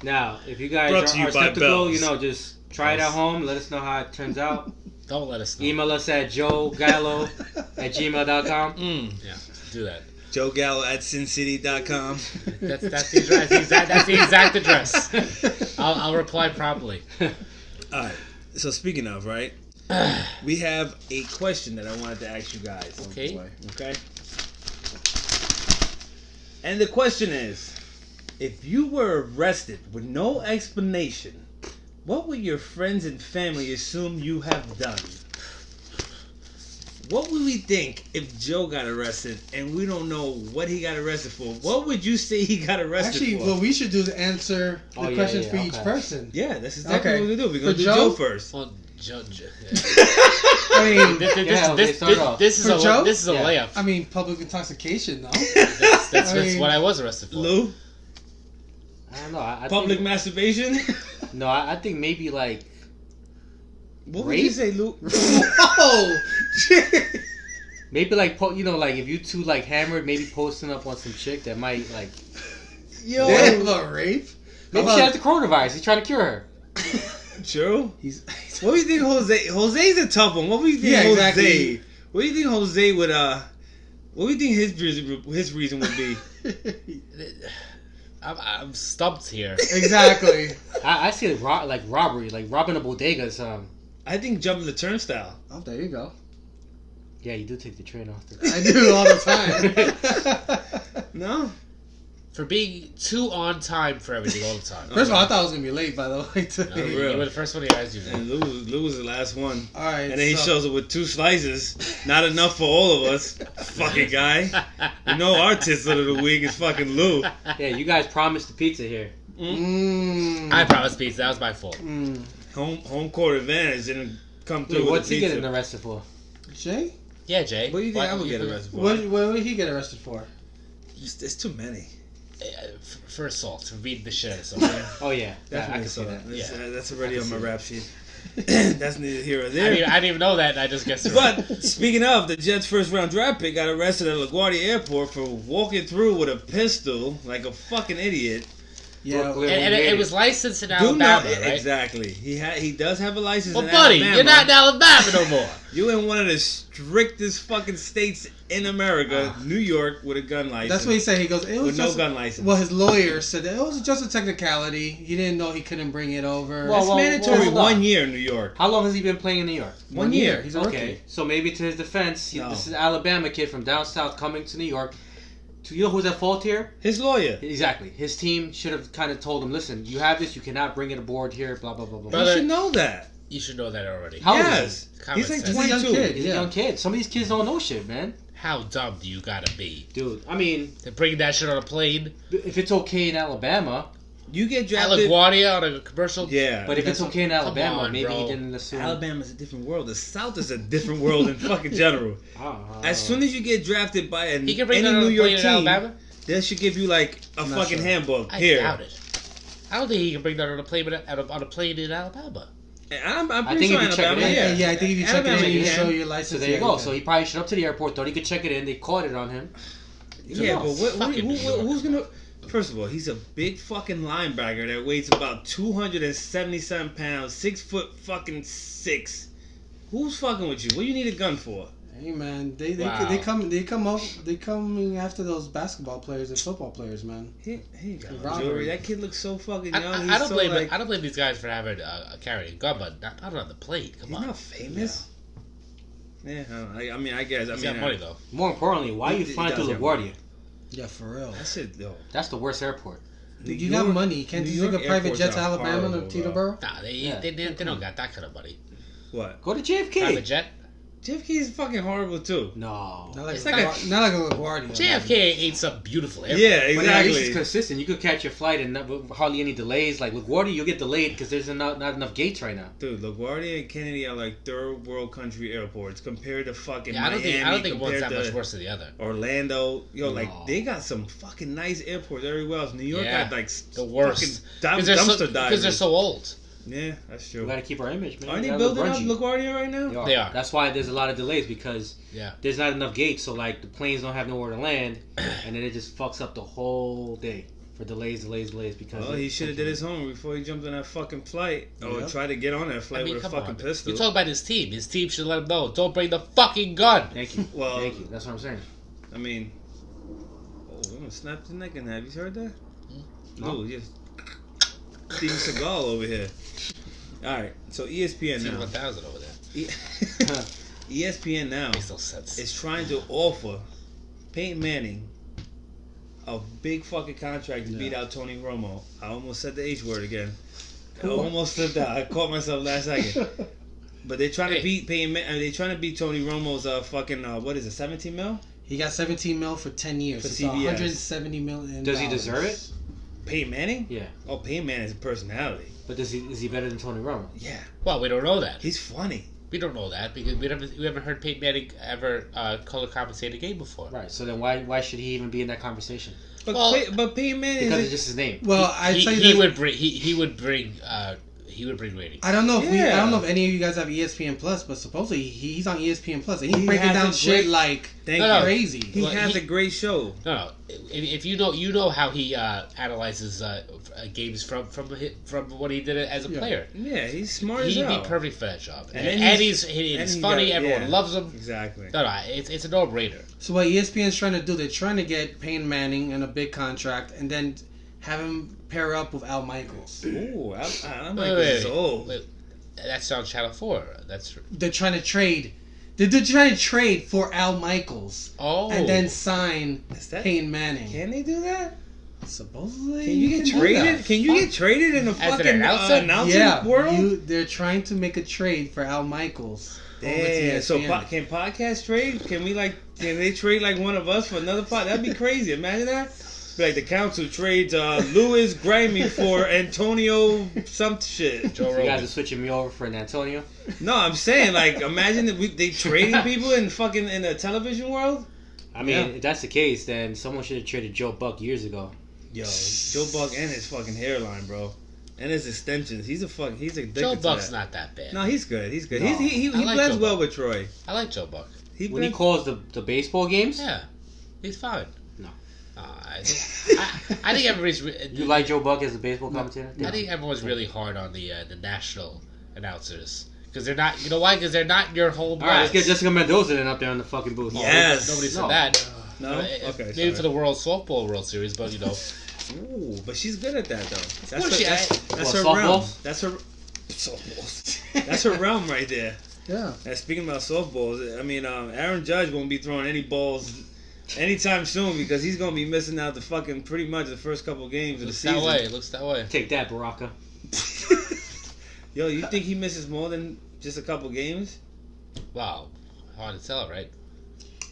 Now, if you guys Brought to you are by skeptical, Bells. just try it at home. Let us know how it turns out. Don't let us know. Email us at joegallo@gmail.com. Yeah, do that. Joe Gallo at sincity.com. That's the address. That's the exact address. I'll reply promptly. All right. So speaking of, right, we have a question that I wanted to ask you guys. Okay. Okay. And the question is, if you were arrested with no explanation, what would your friends and family assume you have done? What would we think if Joe got arrested and we don't know what he got arrested for? What would you say he got arrested Actually, for? what we should do is answer the questions for each person. Yeah, that's exactly Okay. what we're gonna do. We're gonna For do Joe? Joe first. Well, Judge. I mean, This is For Joe? this is a Yeah. layup. I mean, public intoxication, though. That's I mean- what I was arrested for. Lou, I don't know. I public think, masturbation. No, I think maybe like What would you Rape? say, Lou? Whoa! maybe like like if you two like hammered, maybe posting up on some chick that might like Yo, Damn, about rape? maybe How she about- has the coronavirus. He's trying to cure her. Joe. He's What do you think, Jose? Jose's a tough one. What do you think, Yeah, Jose? exactly. What do you think Jose would What do you think his reason would be? I'm stumped here. exactly. I see like robbery, like robbing a bodega or something. I think jumping the turnstile. Oh, there you go. Yeah, you do take the train off. I do all the time. No. For being too on time for everything all the time. First of all, I thought I was gonna be late. By the way, No, today. real. you were the first one here, as usual. And Lou was the last one. All right, And then he so- shows up with 2 slices. Not enough for all of us. Fucking guy. You know our tissel of the week is fucking Lou. Yeah, you guys promised the pizza here. I promised pizza. That was my fault. Home court advantage didn't come through Wait, with what's the he pizza. getting arrested for? Jay? Yeah, Jay. What do you think I would get arrested for? What would he get arrested for? There's too many. For assault, for beating the shit out of someone. Oh yeah, Definitely I can see so. that. That's already on my rap sheet. That's neither here or there. I didn't even know that, and I just guessed it. But speaking of, the Jets' first-round draft pick got arrested at LaGuardia Airport for walking through with a pistol like a fucking idiot. Yeah, Brooklyn. and it was licensed in Do Alabama, not right? exactly. He does have a license Well, in buddy, Alabama. you're not in Alabama no more. You in one of the strictest fucking states in America, New York, with a gun license. that's what he said. He goes, it was With no just gun license. Well, his lawyer said that it was just a technicality. He didn't know he couldn't bring it over. Well, It's mandatory hold on. 1 year in New York. How long has he been playing in New York? 1 year. He's a Okay, rookie. so maybe to his defense, No. this is an Alabama kid from down south coming to New York. You know who's at fault here? His lawyer. Exactly. His team should have kind of told him, listen, you have this, you cannot bring it aboard here, blah, blah, blah, blah. Brother, You should know that. You should know that already. How old is Yes. Common He's like sense. He's a young 22. kid. He's Yeah. a young kid. Some of these kids don't know shit, man. How dumb do you gotta be Dude, I mean, to bring that shit on a plane if it's okay in Alabama, You get at drafted. LaGuardia on a commercial? Yeah. but if it's okay in Alabama, on, maybe bro. he didn't assume. Alabama's a different world. The South is a different world in fucking general. As soon as you get drafted by He can bring any that on New a York plane in team, Alabama? they should give you like a I'm not fucking sure. handbook. I Here. doubt it. I don't think he can bring that on a plane, on a plane in Alabama. I'm I pretty think sure if you check Alabama, it in- yeah. Yeah, I think if you check it Alabama, in, you can. show your So license. there you and go. everything. So he probably showed up to the airport, thought he could check it in. They caught it on him. Yeah, but Fucking New York. who's gonna? First of all, he's a big fucking linebacker that weighs about 277 pounds, 6'6". Who's fucking with you? What do you need a gun for? Hey man, they Wow. coming after those basketball players and football players, man. He got no Robbery. jewelry. That kid looks so fucking young. I He's don't so, blame like, I don't blame these guys for having carrying a gun, but not on the plane. Come He's on, not famous. Yeah, I mean, I guess. he's I got mean, money though. More importantly, why He- you he flying does through have LaGuardia? Yeah, for real. That shit, though. That's the worst airport. New You got York- money. You can't New just take a York private airports jet to are Alabama horrible, to bro. Teterboro. Nah, Yeah. they don't got that kind of money. What? Go to JFK. Private jet. JFK is fucking horrible too. No. Not like, It's a, like a- not like a LaGuardia. JFK ain't some beautiful airport. Yeah, But at least it's exactly. consistent. You could catch your flight and hardly any delays. Like LaGuardia, you'll get delayed because there's not enough gates right now. Dude, LaGuardia and Kennedy are like third world country airports compared to fucking Yeah, I don't Miami. think one's that compared much to worse than the other. Orlando, No. like they got some fucking nice airports everywhere else. New York Yeah, got like the worst. fucking Because they're, dumpster divers. because they're so old. Yeah, that's We true. gotta keep our image, man. Aren't We they gotta look building up grungy. LaGuardia right now? They are. That's why there's a lot of delays because Yeah. there's not enough gates. So like the planes don't have nowhere to land, and then it just fucks up the whole day for delays. Because Well, he should have did his homework before he jumped on that fucking flight or Yeah. tried to get on that flight I mean, with a come fucking on. pistol. You talk about his team. His team should let him know. Don't bring the fucking gun. Thank you. Well- Thank you. That's what I'm saying. I mean, oh, I'm gonna snap the neck in that. Have you heard that? No. No, just Steven Seagal over here. All right, so ESPN Team now. 1000 over there. ESPN now Makes no sense. is trying to offer Peyton Manning a big fucking contract to beat out Tony Romo. I almost said the H word again. I almost said that. I caught myself last second. But they're trying to Hey. beat Peyton. They're trying to beat Tony Romo's fucking what is it, 17 mil? He got 17 mil for 10 years. For It's CBS. 170 million. Does he deserve it? Peyton Manning? Yeah. Oh, Peyton Manning is a personality. But is he better than Tony Romo? Yeah, Well, we don't know that. he's funny. We don't know that because we haven't heard Peyton Manning ever color compensate a game before. Right. So then why should he even be in that conversation? But Well, but Peyton Manning Because is it's just his name. Well, I'd He, say he this. would bring he would bring ratings. I don't know if Yeah. I don't know if any of you guys have ESPN Plus, but supposedly he's on ESPN Plus and he's He breaking has down a shit great- like thank No, no. you. crazy. He Well, has he- a great show. No. If you know how he analyzes games from what he did as a Yeah. player. Yeah, he's smart as He'd be hell. perfect for that job. And And, then he's and he funny. got- Everyone yeah. loves him. Exactly. No, it's a no-brainer. So what ESPN's trying to do, they're trying to get Peyton Manning in a big contract and then have him pair up with Al Michaels. Ooh, I'm Wait, like, wait, this is wait. old. Wait, that's on Channel 4. That's They're trying to trade. They're trying to trade for Al Michaels and then sign Is that- Peyton Manning. Can they do that? Supposedly, Can you get can do traded? that. Can you get traded in the an fucking announcer? announcing Yeah, world? they're trying to make a trade for Al Michaels. over to Damn. So ESPN. can podcasts trade? Can they trade like one of us for another pod? That'd be crazy. Imagine that. Be like the council trades Louis Grammy for Antonio some shit. Joe So you guys Rogan. are switching me over for an Antonio? No, I'm saying like imagine if they trading people in the television world. I mean, Yeah. if that's the case, then someone should have traded Joe Buck years ago. Yo, Joe Buck and his fucking hairline, bro. And his extensions. He's addicted Joe to Buck's that. not that bad. No, he's good. He's good. No. He I like blends Joe well Buck. with Troy. I like Joe Buck. When he calls the baseball games, Yeah, he's fine. No. I think everybody's. You like Joe Buck as a baseball commentator? I think everyone's really hard on the national announcers because they're not. You know why? Because they're not your whole. All right, let's get Jessica Mendoza then up there in the fucking booth. Yes. Nobody said No. that. No? Okay, Maybe sorry. for the World Series, but you know. Ooh, but she's good at that though. course she is. That's What, her realm. softballs? That's her softballs. That's her realm right there. Yeah. And speaking about softballs, I mean, Aaron Judge won't be throwing any balls anytime soon because he's gonna be missing out the fucking pretty much the first couple games of the Looks season. that way. Looks that way. Take that, Baraka. Yo, you think he misses more than just a couple games? Wow, hard to tell, right?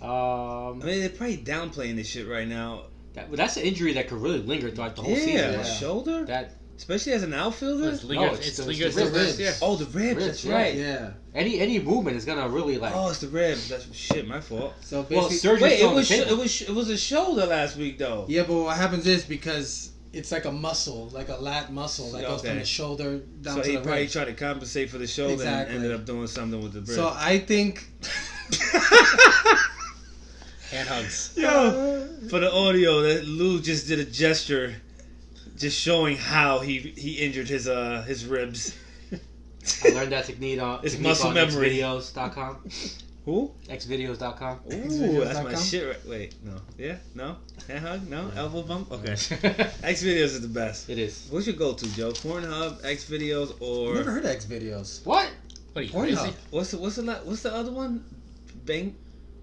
I mean, they're probably downplaying this shit right now. That's an injury that could really linger throughout the whole season. Yeah, shoulder. That Especially as an outfielder. It's lingers. it's It's the lingers ribs. the ribs. Yeah. Oh, the ribs. That's right. Yeah. any movement is gonna really like. Oh, it's the ribs. That's shit. My fault. So Well, basically, surgery's Wait, still it on was the table. it was a shoulder last week though. yeah, but what happens is because it's like a muscle, like a lat muscle that goes from Okay. the shoulder down So to he the probably ribs. tried to compensate for the shoulder Exactly. and ended up doing something with the ribs. So I think. Hand hugs. Yo, for the audio, that Lou just did a gesture, just showing how he injured his ribs. I learned that technique on It's muscle memory. xvideos.com. Who? xvideos.com. Ooh, that's my Xvideos.com? shit. Right. Wait, no, yeah, no, hand hug, no, elbow bump. Okay, X videos is the best. It is. What's your go-to, Joe? Pornhub, X videos, or Never heard of X videos. What? What are you Pornhub. crazy? what's the other one? Bang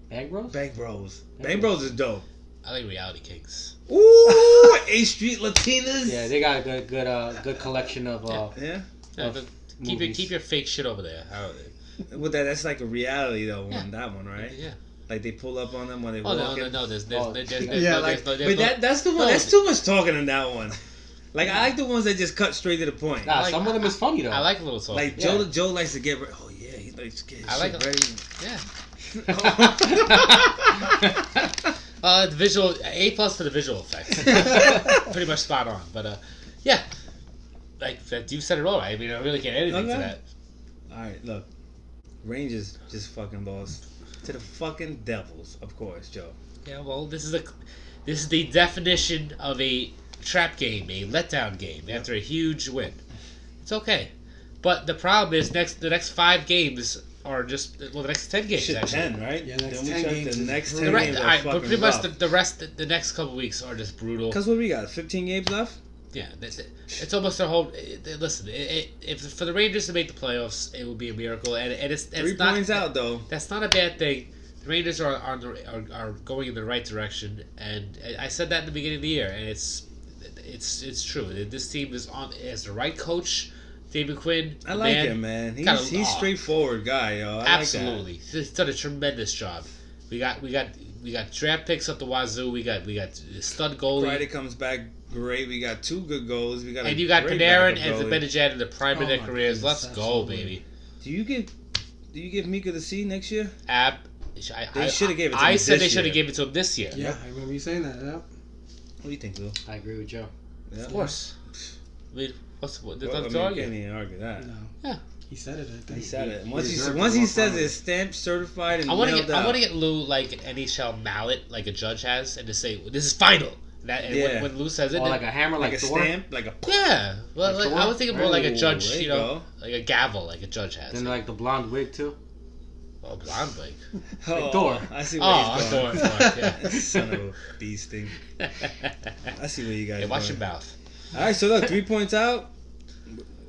Bang Bros? Bang Bros. Bang Bang Bros is dope. I like Reality Kings. Ooh, A Street Latinas. Yeah, they got a good collection of Yeah. Yeah, Of but movies. keep your fake shit over there. Well, that's like a reality though. Yeah. That one, right? Yeah. Like they pull up on them when they Oh walk no. in. There's Oh, yeah, no, like- there's But that's the one. no. That's too much talking in that one. Like I like the ones that just cut straight to the point. Nah, like- some of them is funny though. I like a little talk. Like Yeah. Joe likes to get. Oh yeah, he likes to get. His I like shit it. ready. Yeah. The visual A+ for the visual effects. Pretty much spot on. But yeah, like that you said it all. I mean, I really can't add anything to Okay. that. All right, look. Rangers just fucking lost to the fucking Devils, of course, Joe. Yeah, well, this is the definition of a trap game, a letdown game after a huge win. It's okay, but the problem is the next 5 games are just the next 10 games Shit, actually. 10, right? Yeah, next Then we 10 check games the is next 10 brutal. The games all are right, but fucking pretty much rough. the rest, the next couple weeks are just brutal. Because what we got? 15 games left. Yeah, it's almost their whole. Listen, if for the Rangers to make the playoffs, it would be a miracle, and it's 3 not, points out though. That's not a bad thing. The Rangers are going in the right direction, and I said that in the beginning of the year, and it's true. This team has the right coach, David Quinn. I like him, man. He's straightforward guy, yo. I Absolutely, he's done a tremendous job. We got draft picks up the wazoo. We got stud Like goalie. that. Friday comes back great. We got 2 good goals. We got And a you got great Panarin backup and goalie. Zibanejad in the prime of Oh their my careers. goodness, Let's go, absolutely. baby. Do you give Mika the C next year? They shoulda gave it to I him said this they should year. have given it to him this year. Yeah, I remember you saying that. Yeah. What do you think, Lou? I agree with Joe. Yeah. Of course. I mean, there's Well, nothing I to mean, argue. you can't even argue that. No. Yeah. He said it. I think. He said it. He Once deserved he it more says finally. it's stamped, certified, and I want nailed to out. get Lou like an NHL mallet, like a judge has, and to say this is final. And Yeah. when Lou says it, Or like a hammer, like like a Thor. stamp, like a. yeah. Well, Like like, Thor? I was thinking more like a Ooh, judge, there you you know, go. like a gavel, like a judge has. Then like the blonde wig too. Oh, blonde like. Oh, Thor. I see where Oh, he's going. Thor, yeah. Son of a beast thing. I see where you guys. Hey, watch going. your mouth. All right, so look, 3 points out.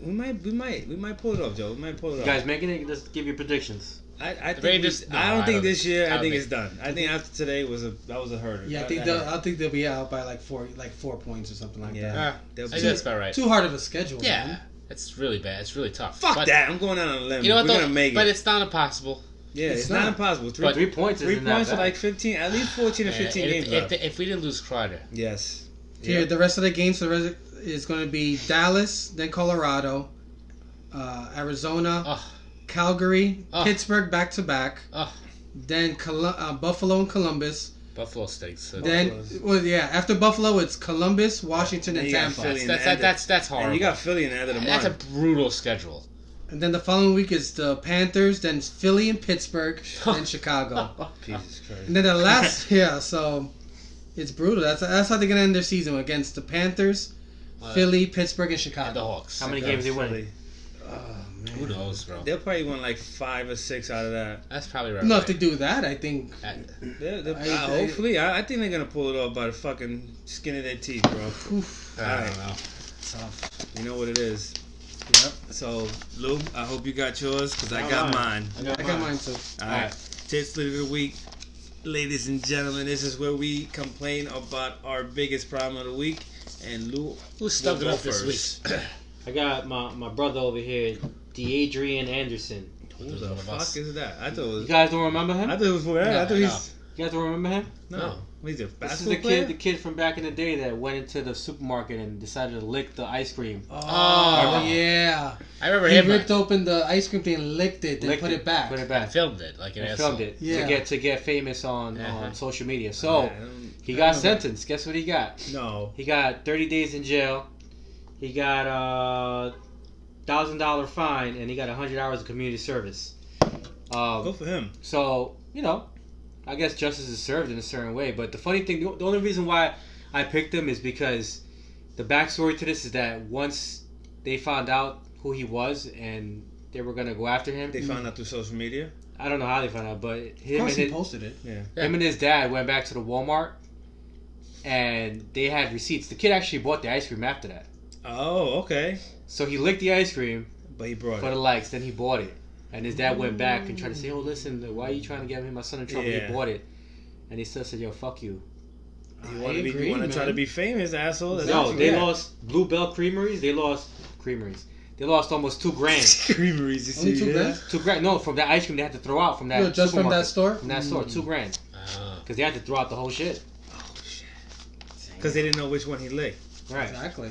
We might pull it off, Joe. We might pull it You off. guys making it? Let's give your predictions. I think Rangers- I don't I think don't- this year. I I don't think think- it's done. I think after today was a hurter. Yeah, I think they'll be out by like 4 points or something like Yeah. that. I They'll think be- that's about right. Too hard of a schedule. Yeah, Man. it's really bad. It's really tough. Fuck But that! I'm going out on a limb. You know what? We're though? gonna make But it. it's not impossible. Yeah, it's it's not not. impossible. But 3 points. 3 isn't that points for bad. like 15, at least 14 or 15 if, games if, left. if we didn't lose Kreider, Yes. Here, the rest of the games is going to be Dallas, then Colorado, Arizona, oh, Calgary, Oh. Pittsburgh back to back, oh, then Buffalo and Columbus, Buffalo stinks. So Then, well, yeah, after Buffalo, it's Columbus, Washington, and you got Tampa. Philly. that's horrible. And you got Philly in the end of the That's month. a brutal schedule. And then the following week is the Panthers, then Philly and Pittsburgh, then Chicago. Jesus Christ. And then the last, yeah, so it's brutal. That's how they're gonna end their season against the Panthers, Philly, Pittsburgh, and And the Chicago. Hawks. How many games they win? Philly. Who knows, bro? They'll probably win like 5 or 6 out of that. That's probably right. No, if they do that, I think. Hopefully, I think they're gonna pull it off by the fucking skin of their teeth, bro. I don't know. Tough. You know what it is. Yep. So, Lou, I hope you got yours because I got mine. I got mine too. All right. Tits of the week, ladies and gentlemen. This is where we complain about our biggest problem of the week. And Lou, Who's stuck it go up this first. week? I got my brother over here, DeAdrian Anderson. Who the fuck is that? I thought it You was. guys don't remember him? I thought it was for that. No, I thought he's. You guys don't remember him? No. He's a This is basketball the player. kid from back in the day that went into the supermarket and decided to lick the ice cream. Oh, yeah. I remember He him. ripped open the ice cream thing, licked it, then Licked put it back. Put it I back. filmed it like an And asshole. filmed it Yeah. to get famous on social media. So I don't- he I got don't know. sentenced. Guess what he got? No. He got 30 days in jail. He got a $1,000 fine, and he got 100 hours of community service. Go for him. So, I guess justice is served in a certain way. But the funny thing, the only reason why I picked him is because the backstory to this is that once they found out who he was and they were going to go after him, They found out through social media. I don't know how they found out, but Of him course, and he posted it. Yeah. him and his dad went back to the Walmart and they had receipts. The kid actually bought the ice cream after that. Oh, okay. So he licked the ice cream But he brought for the it. likes, then he bought it. And his dad went back and tried to say, "Oh, listen, why are you trying to get me my son in trouble?" Yeah. He bought it. And he still said, "Yo, fuck you." You want to try to be famous, asshole? That's No, what you they got. lost Bluebell Creameries. They lost creameries. They lost almost $2,000. Creameries, you Only see? $2 yeah? grand? $2,000. No, from that ice cream they had to throw out from that. No, just from that supermarket. store? From that store, $2,000 Oh. because they had to throw out the whole shit. Because they didn't know which one he licked. Right. Exactly.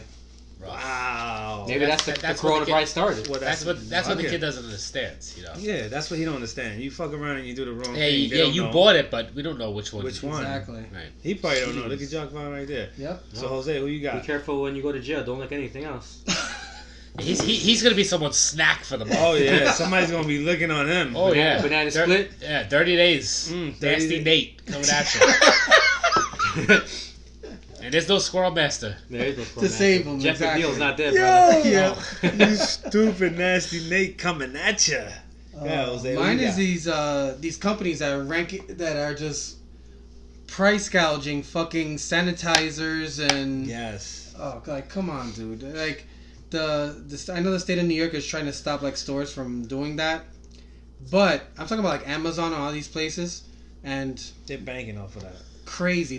Wow. Maybe that's the that's what the coronavirus kid- started. Well, That's what the okay. kid doesn't understand. Yeah, that's what he don't understand. You fuck around and you do the wrong Hey, thing. They yeah, don't you know. bought it, but we don't know which one. Which one? Exactly. Right. He probably don't know. Look at Jock Vaughn right there. Yep. So, Jose, who you Be got? careful when you go to jail. Don't like anything else. He's gonna be someone's snack for the month. Oh, yeah. Somebody's going to be looking on him. Oh yeah, Banana split? Yeah, 30 days. 30 Nasty days. Nate coming at you. And there's no Squirrel Master. There is no To save him, Jeff exactly. McNeil's not there, Yo! brother. Yeah. You stupid, nasty Nate coming at you. Jose, who Mine you is got? these companies that are just price gouging fucking sanitizers and Yes. oh, like come on, dude. Like I know the state of New York is trying to stop like stores from doing that, but I'm talking about like Amazon and all these places and They're banking off of that. crazy.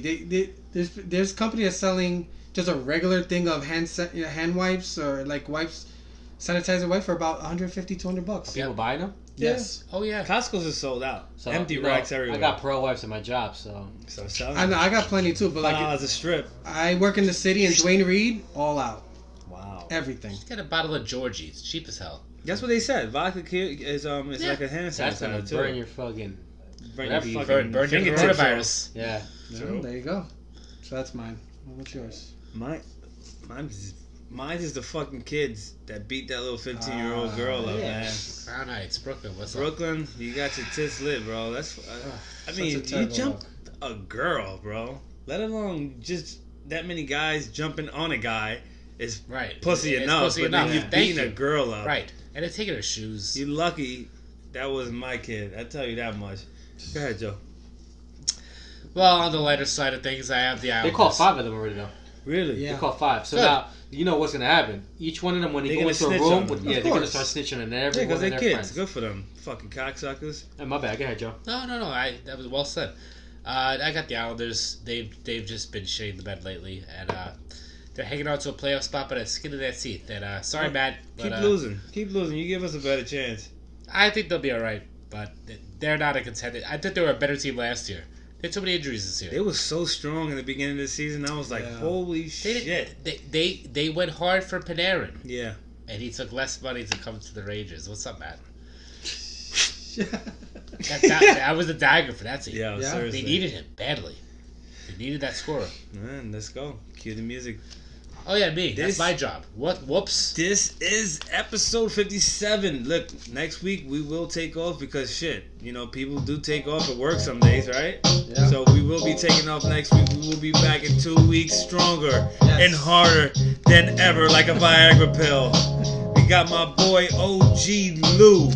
There's company that's selling just a regular thing of hand wipes or like wipes, sanitizer wipes for about $150-$200. People buying them? Yes. Oh yeah. Costco's is sold out. So, Empty racks everywhere. I got Pearl wipes at my job, so. So selling I know I got plenty too, but like $5 a strip. I work in the city and Dwayne Reed all out Wow. everything. Get a bottle of Georgie. It's cheap as hell. That's what they said. Vodka is it's like a hand That's gonna sanitizer too. burn your fucking. Burn whatever your you- fucking Burn your fingertips off. coronavirus. Yeah. True. There you go. So that's mine. What's yours? Mine's is the fucking kids that beat that little 15-year-old girl up, yeah. man. Crown Heights, Brooklyn. What's up? Brooklyn, you got your tits lit, bro. That's. I mean, Such a you terrible jumped a girl, bro. Let alone just that many guys jumping on a guy is Right. pussy It's enough. pussy but enough. then you Thank beating a you. girl up. Right. And they're taking her shoes. You lucky that wasn't my kid. I tell you that much. Go ahead, Joe. Well, on the lighter side of things, I have the They Islanders. caught 5 of them already, though. Really? Yeah. They caught 5. So Good. now, you know what's going to happen. Each one of them, when they They go gonna into a snitch room, on them. they're Of going to course. start snitching on Yeah, everyone because and they're their kids. friends. Good for them. Fucking cocksuckers. Hey, my bad. Go ahead, Joe. No. That was well said. I got the Islanders. They've just been shitting the bed lately, and they're hanging out to a playoff spot by the skin of their teeth. And sorry, Matt, Keep but losing. Keep losing. You give us a better chance. I think they'll be all right. But they're not a contender. I think they were a better team last year. They had too many injuries this year. They were so strong in the beginning of the season. I was like, Yeah. holy They shit. didn't- They went hard for Panarin, Yeah. and he took less money to come to the Rangers. What's up, Matt? That was the dagger for that team. Yeah, Yeah. seriously. They needed him badly. Needed that score. Man, let's go. Cue the music. Oh yeah, me. This- That's my job. What? Whoops. This is episode 57. Look, next week we will take off because shit, people do take off at work some days, right? Yeah. So we will be taking off next week. We will be back in 2 weeks stronger Yes. and harder than ever, like a Viagra pill. We got my boy OG Lou.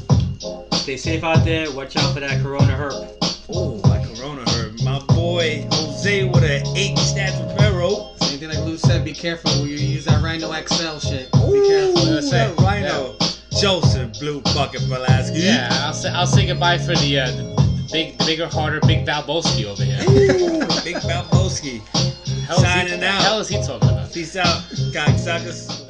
Stay safe out there. Watch out for that Corona herb. Oh, my Corona herb. My boy Jose with an 8 stats Romero. Same thing like Lou said, be careful when you use that Rhino XL shit. Be careful. That's it. Rhino. Joseph Blue Bucket Pulaski. Yeah, I'll say goodbye for the bigger, harder, big Bamboozled over here. Big Balboski. Hell is he- Signing out. The hell is he talking about? Peace out, cocksuckers.